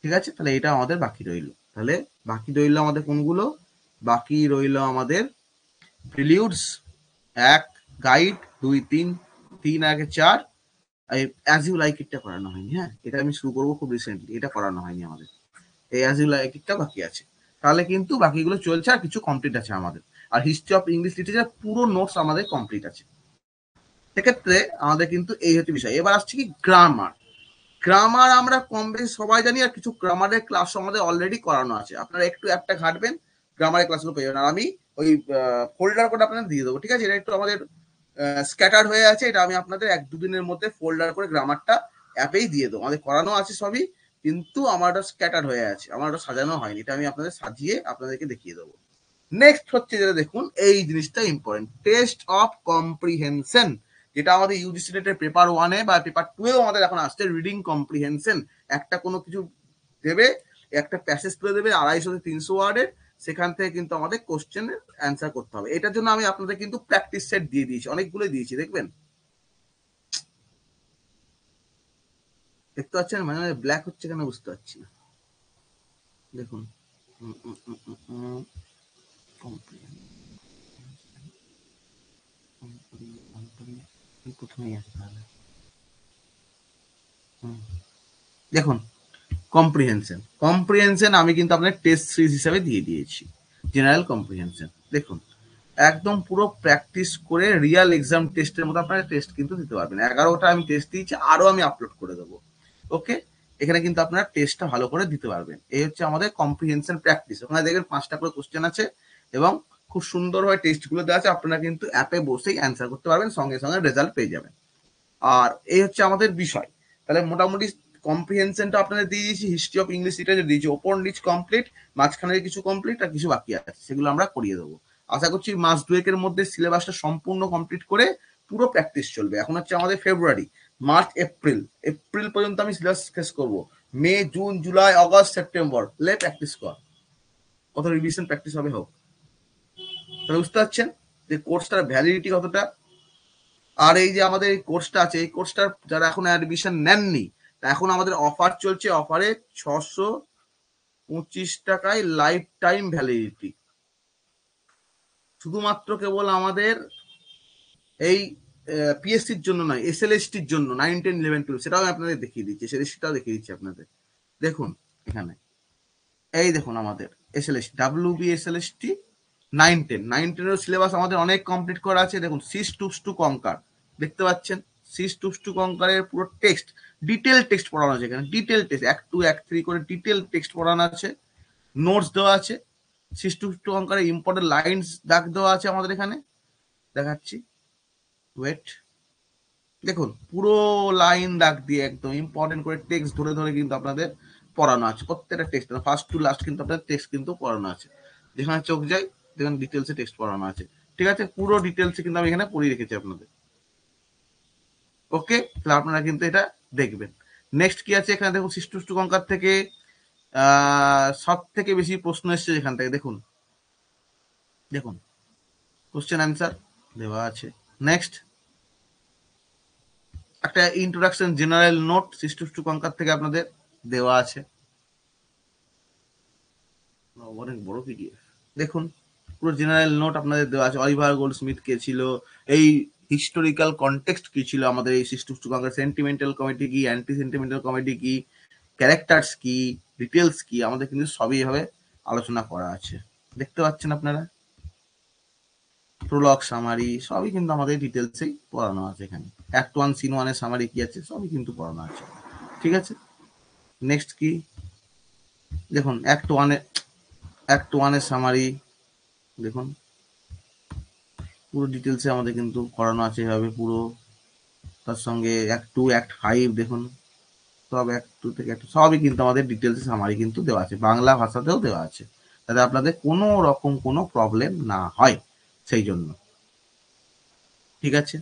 ঠিক আছে। তাহলে এটা আমাদের বাকি রইল। তাহলে বাকি রইল আমাদের কোনগুলো? বাকি রইল আমাদের প্রিলিউডস 1, গাইড 2, 3, 3 আগে 4, অ্যাজ ইউ লাইক ইটটা করানো হয়নি। হ্যাঁ, এটা আমি শুরু করবো খুব রিসেন্টলি, এটা করানো হয়নি আমাদের। এই অ্যাজ ইউ লাইক ইটটা বাকি আছে। তাহলে কিন্তু বাকিগুলো চলছে, আর কিছু কমপ্লিট আছে আমাদের। আর হিস্ট্রি অফ ইংলিশ লিটারেচার পুরো নোটস আমাদের কমপ্লিট আছে। সেক্ষেত্রে আমাদের কিন্তু এই হচ্ছে বিষয়। এবার আসছে কি গ্রামার। গ্রামার আমরা কম বেশি সবাই জানি, আর কিছু গ্রামারের ক্লাস আমাদের অলরেডি করানো আছে। আপনারা একটু অ্যাপটা ঘাটবেন, গ্রামারের ক্লাসগুলো পেয়ে যাবেন। আর আমি ওই ফোল্ডার করে আপনাদের দিয়ে দেবো, ঠিক আছে। এটা একটু আমাদের স্ক্যাটার হয়ে আছে, এটা আমি আপনাদের 1-2 দিনের মধ্যে ফোল্ডার করে গ্রামারটা অ্যাপেই দিয়ে দেবো। আমাদের করানো আছে সবই, কিন্তু আমার ওটা স্ক্যাটার হয়ে আছে, আমার ওটা সাজানো হয়নি। এটা আমি আপনাদের সাজিয়ে আপনাদেরকে দেখিয়ে দেবো। নেক্সট হচ্ছে যেটা দেখুন, এই জিনিসটা ইম্পর্টেন্ট, টেস্ট অফ কম্প্রিহেনশন, যেটা আমাদের ইউজিসি নেটের পেপার 1-এ বা পেপার 2-এও আমাদের এখন আসছে। রিডিং কম্প্রিহেনশন, একটা কোনো কিছু দেবে, একটা প্যাসেজ তুলে দেবে 250-300 ওয়ার্ডের, সেখান থেকে কিন্তু আমাদের কোশ্চেনের অ্যান্সার করতে হবে। এটার জন্য আমি আপনাদের কিন্তু প্র্যাকটিস সেট দিয়ে দিয়েছি, অনেকগুলো দিয়েছি, দেখবেন, দেখতে পাচ্ছেন। মানে ব্ল্যাক হচ্ছে কেন বুঝতে পারছি না, দেখুন। প্রথমেই আছে তাহলে, দেখুন কম্প্রিহেনশন। কম্প্রিহেনশন আমি কিন্তু আপনার টেস্ট সিরিজ হিসাবে দিয়ে দিয়েছি, জেনারেল কম্প্রিহেনশন। দেখুন একদম পুরো প্র্যাকটিস করে রিয়াল এক্সাম টেস্টের মতো আপনারা টেস্ট কিন্তু দিতে পারবেন। 11টা আমি টেস্ট দিয়েছি, আরো আমি আপলোড করে দেবো। ওকে, এখানে কিন্তু আপনারা টেস্টটা ভালো করে দিতে পারবেন। এই হচ্ছে আমাদের কম্প্রিহেনশন প্র্যাকটিস। ওখানে দেখবেন 5টা করে কোশ্চেন আছে এবং খুব সুন্দরভাবে টেস্টগুলো দেওয়া আছে। আপনারা কিন্তু অ্যাপে বসেই অ্যান্সার করতে পারবেন, সঙ্গে সঙ্গে রেজাল্ট পেয়ে যাবেন। আর এই হচ্ছে আমাদের বিষয়। তাহলে মোটামুটি কম্প্রিহেনশনটা আপনাদের দিয়ে দিয়েছি, হিস্ট্রি অফ ইংলিশ লিটারেচার দিয়েছি, ওপর নিচ কমপ্লিট, মাঝখানে কিছু কমপ্লিট আর কিছু বাকি আছে, সেগুলো আমরা করিয়ে দেবো। আশা করছি মাস 2-এর মধ্যে সিলেবাসটা সম্পূর্ণ কমপ্লিট করে পুরো প্র্যাকটিস চলবে। এখন হচ্ছে আমাদের ফেব্রুয়ারি, মার্চ, এপ্রিল, এপ্রিল পর্যন্ত আমি সিলেবাস শেষ করবো। মে, জুন, জুলাই, অগস্ট, সেপ্টেম্বর লে প্র্যাকটিস কর, কত রিভিশন প্র্যাকটিস হবে হোক। তাহলে বুঝতে পারছেন যে কোর্সটার ভ্যালিডিটি কতটা। আর এই যে আমাদের এই কোর্সটা আছে, এই কোর্সটার যারা এখন অ্যাডমিশন নেননি, এখন আমাদের অফার চলছে। অফারে 625 টাকায় লাইফ টাইম ভ্যালিডিটি, শুধুমাত্র কেবল আমাদের এই পিএসসির জন্য নয়, এসএলএসটির জন্য 9, 10, 11, 12 সেটাও আমি আপনাদের দেখিয়ে দিচ্ছি, এসএলএসটিটাও দেখিয়ে দিচ্ছি আপনাদের। দেখুন এখানে, এই দেখুন আমাদের এসএলএসটি, ডাব্লিউবি এসএলএসটি 9, 10, 9, 10 সিলেবাস আমাদের অনেক কমপ্লিট করা আছে। দেখুন সিস টুপস টু কঙ্কার, দেখতে পাচ্ছেন সিস টুপস টু কঙ্কারের পুরো টেক্সট, ডিটেল টেক্সট পড়ানো আছে এখানে, ডিটেল টেক্সট 1, 2, 1, 3 করে ডিটেল টেক্সট পড়ানো আছে, নোটস দেওয়া আছে। সিস টুপস টু কঙ্কারের ইম্পর্টেন্ট লাইনস দাগ দেওয়া আছে আমাদের এখানে, দেখাচ্ছি, ওয়েট, দেখুন পুরো লাইন দাগ দিয়ে একদম ইম্পর্টেন্ট করে টেক্সট ধরে ধরে কিন্তু আপনাদের পড়ানো আছে। প্রত্যেকটা টেক্সট ফার্স্ট টু লাস্ট কিন্তু আপনাদের টেক্সট কিন্তু পড়ানো আছে। যেখানে চোখ যায় দেখুন ডিটেলসে টেক্সট পড়ানো আছে, ঠিক আছে। পুরো ডিটেলসে কিন্তু আমি এখানে পড়িয়ে রেখেছি আপনাদের। ওকে, তাহলে আপনারা কিন্তু এটা দেখবেন। নেক্সট কি আছে এখানে দেখুন, সিস্টু কঙ্কার থেকে সব থেকে বেশি প্রশ্ন এসছে এখান থেকে, দেখুন দেখুন কোশ্চেন অ্যান্সার দেওয়া আছে। নেক্সট একটা ইন্ট্রোডাকশন জেনারেল নোট সিস্টু কঙ্কার থেকে আপনাদের দেওয়া আছে, অনেক বড় পিডিএফ। দেখুন পুরো জেনারেল নোট আপনাদের দেওয়া আছে। অলিভার গোল্ডস্মিথ কে ছিল, এই হিস্টোরিক্যাল কনটেক্সট কি ছিল আমাদের এই সিস্টু কঙ্কার, সেন্টিমেন্টাল কমেডি কি, অ্যান্টি সেন্টিমেন্টাল কমেডি কি, ক্যারেক্টার্স কি, ডিটেলস কি, আমাদের কিন্তু সবই এভাবে আলোচনা করা আছে, দেখতে পাচ্ছেন আপনারা। প্রোলগ সামারি সবই কিন্তু আমাদের ডিটেলসেই পড়ানো আছে এখানে। অ্যাক্ট 1 সিন 1 এর সামারি কি আছে সবই কিন্তু পড়ানো আছে, ঠিক আছে। নেক্সট কি দেখুন, অ্যাক্ট 1 এর সামারি দেখুন, পুরো ডিটেলসে আমাদের কিন্তু করানো আছে এভাবে পুরো। তার সঙ্গে অ্যাক্ট 2, অ্যাক্ট 5 দেখুন, সব 1 2 থেকে 1 সবই কিন্তু আমাদের ডিটেলস সামারি কিন্তু দেওয়া আছে, বাংলা ভাষাতেও দেওয়া আছে, যাতে আপনাদের কোনো রকম কোনো প্রবলেম না হয় সেই জন্য। ঠিক আছে,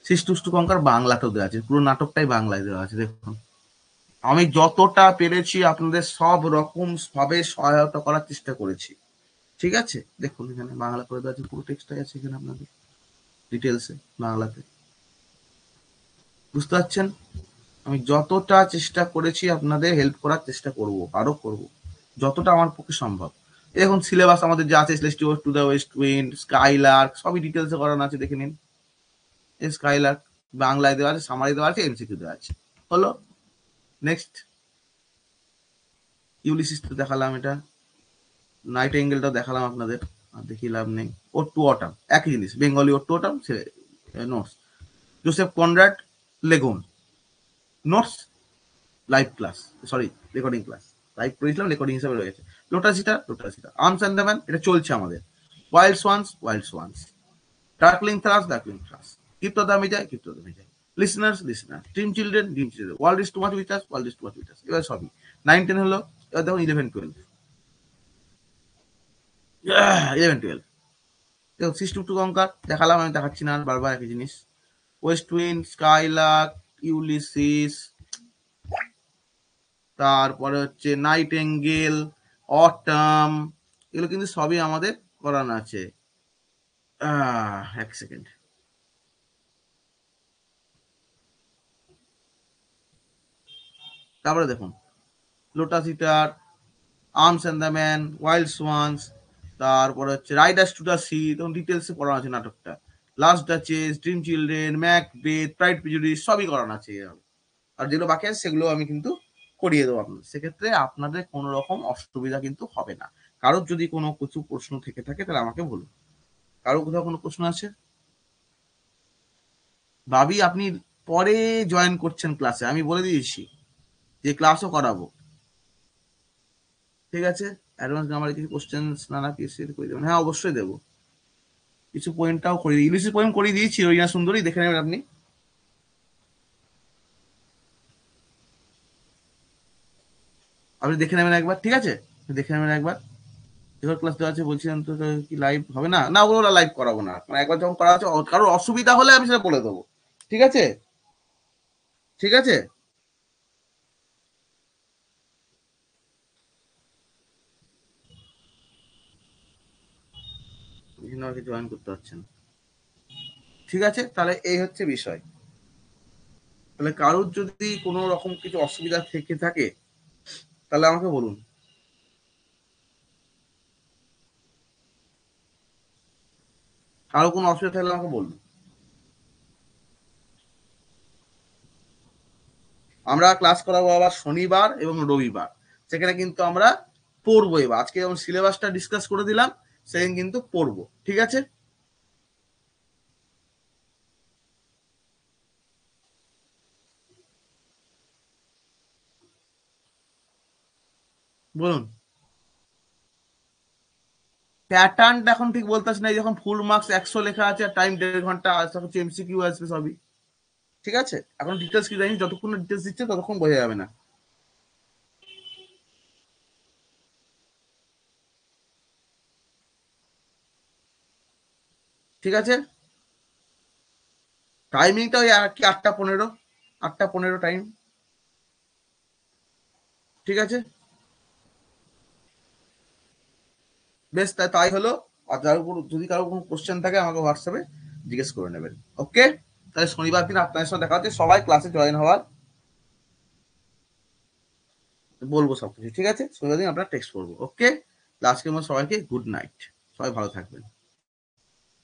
শিষ্টুষ্টু কঙ্কার বাংলাতেও দেওয়া আছে, পুরো নাটকটাই বাংলায় দেওয়া আছে। দেখুন আমি যতটা পেরেছি আপনাদের সব রকম ভাবে সহায়তা করার চেষ্টা করেছি। ঠিক আছে, দেখুন এখানে বাংলা করে দেওয়া আছে, পুরো টেক্সটটাই আছে এখানে আপনাদের ডিটেলসে বাংলাতে। বুঝতে পারছেন, আমি যতটা চেষ্টা করেছি আপনাদের হেল্প করার চেষ্টা করব, আরো করব যতটা আমার পক্ষে সম্ভব। এখন সিলেবাস আমাদের যা আছে, celestial two the west wind, Skylark, সবই ডিটেলসে করানো আছে, দেখে নিন। স্কাইলার্ক বাংলায় দেওয়া আছে, সামারি দেওয়া আছে, এমসিকিউ দেওয়া আছে। হলো, নেক্সট ইউলিসিস তো দেখালাম, এটা নাইট এঙ্গেলটা দেখালাম আপনাদের, আর দেখিয়ে লাভ নেই। ও টু অটাম একই জিনিস, বেঙ্গলি ও to autumn notes. Joseph Conrad lagoon notes, live class, sorry recording class, live করেছিলাম, রেকর্ডিং হিসাবে রয়েছে। লোটাসিটা আর্মস অ্যান্ড দ্য ম্যান, এটা চলছে আমাদের। Wild swans, darkling thrush, crypto the Magi, listeners, dream children, world is too much with us, এবার সবই 9 10 হলো। এবার দেখুন 11 12 দেখুন সিস্টেম টু কঙ্কার দেখালাম, আমি দেখাচ্ছি না বারবার একই জিনিস। ওয়েস্ট উইন্ড, স্কাইলার্ক, ইউলিসিস, তারপরে হচ্ছে নাইট এঙ্গেল, অটাম, এগুলো কিন্তু সবই আমাদের করানো আছে। এক সেকেন্ড, তারপরে দেখুন lotus eater, arms and the man, wild swans, তারপরে হচ্ছে রাইডার্স টু দ্য সি, তখন ডিটেলসে পড়ানো আছে নাটকটা। Last duchess, dream children, Macbeth, pride prejudice, সবই করানো আছে। আর যেগুলো বাকি আছে সেগুলো আমি কিন্তু করিয়ে দেবো আপনাদের, সেক্ষেত্রে আপনাদের কোনো রকম অসুবিধা কিন্তু হবে না। কারোর যদি কোনো কিছু প্রশ্ন থেকে থাকে তাহলে আমাকে বলুন। কারো কোথাও কোনো প্রশ্ন আছে? ভাবি আপনি পরে জয়েন করছেন ক্লাসে, আমি বলে দিয়েছি যে ক্লাসও করাবো। ঠিক আছে, অ্যাডভান্স আমার কিছু কোশ্চেন নানা পিএসসি করে দেবেন? হ্যাঁ অবশ্যই দেবো, কিছু পয়েন্টটাও করে দিই, ইলিশি পয়েন্ট করে দিয়েছি, রইনা সুন্দরী দেখে নেবেন আপনি। আপনি দেখে নেবেন একবার, ঠিক আছে, দেখে নেবেন একবার। এবার ক্লাস দেওয়া আছে বলছিলেন তো, কি লাইভ হবে না? না ওগুলো লাইভ করাবো না, মানে একবার যখন করা আছে, কারোর অসুবিধা হলে আমি সেটা বলে দেবো। ঠিক আছে, ঠিক আছে, আমাকে জয়েন করতে পারছেন। ঠিক আছে, তাহলে এই হচ্ছে বিষয়। তাহলে কারোর যদি কোনো রকম কিছু অসুবিধা থেকে থাকে তাহলে আমাকে বলুন। কারো কোনো অসুবিধা থাকলে আমাকে বলুন। আমরা ক্লাস করাবো আবার শনিবার এবং রবিবার, সেখানে কিন্তু আমরা পড়বো। এবার আজকে যেমন সিলেবাসটা ডিসকাস করে দিলাম, সেদিন কিন্তু পড়বো। ঠিক আছে, বলুন। প্যাটার্নটা এখন ঠিক বলতে পারছি না, যখন ফুল মার্কস 100 লেখা আছে আর টাইম 1.5 ঘন্টা, আর তখন এমসিকিউ আসবে সবই। ঠিক আছে, এখন ডিটেলস কি জানি, যতক্ষণ ডিটেলস দিচ্ছে ততক্ষণ বোঝা যাবে না। ঠিক আছে, টাইমিংটা ওই আর কি 8টা 15, 8টা 15 টাইম। ঠিক আছে, বেশ তাই তাই হলো। আর যদি কারো কোনো কোশ্চেন থাকে আমাকে হোয়াটসঅ্যাপে জিজ্ঞেস করে নেবেন। ওকে, তাহলে শনিবার দিন আপনাদের সাথে দেখা হচ্ছে, সবাই ক্লাসে জয়েন হওয়ার বলবো সবকিছু। ঠিক আছে, শনিবার দিন আপনারা টেক্সট করবো। ওকে, আজকের মতো সবাইকে গুড নাইট, সবাই ভালো থাকবেন।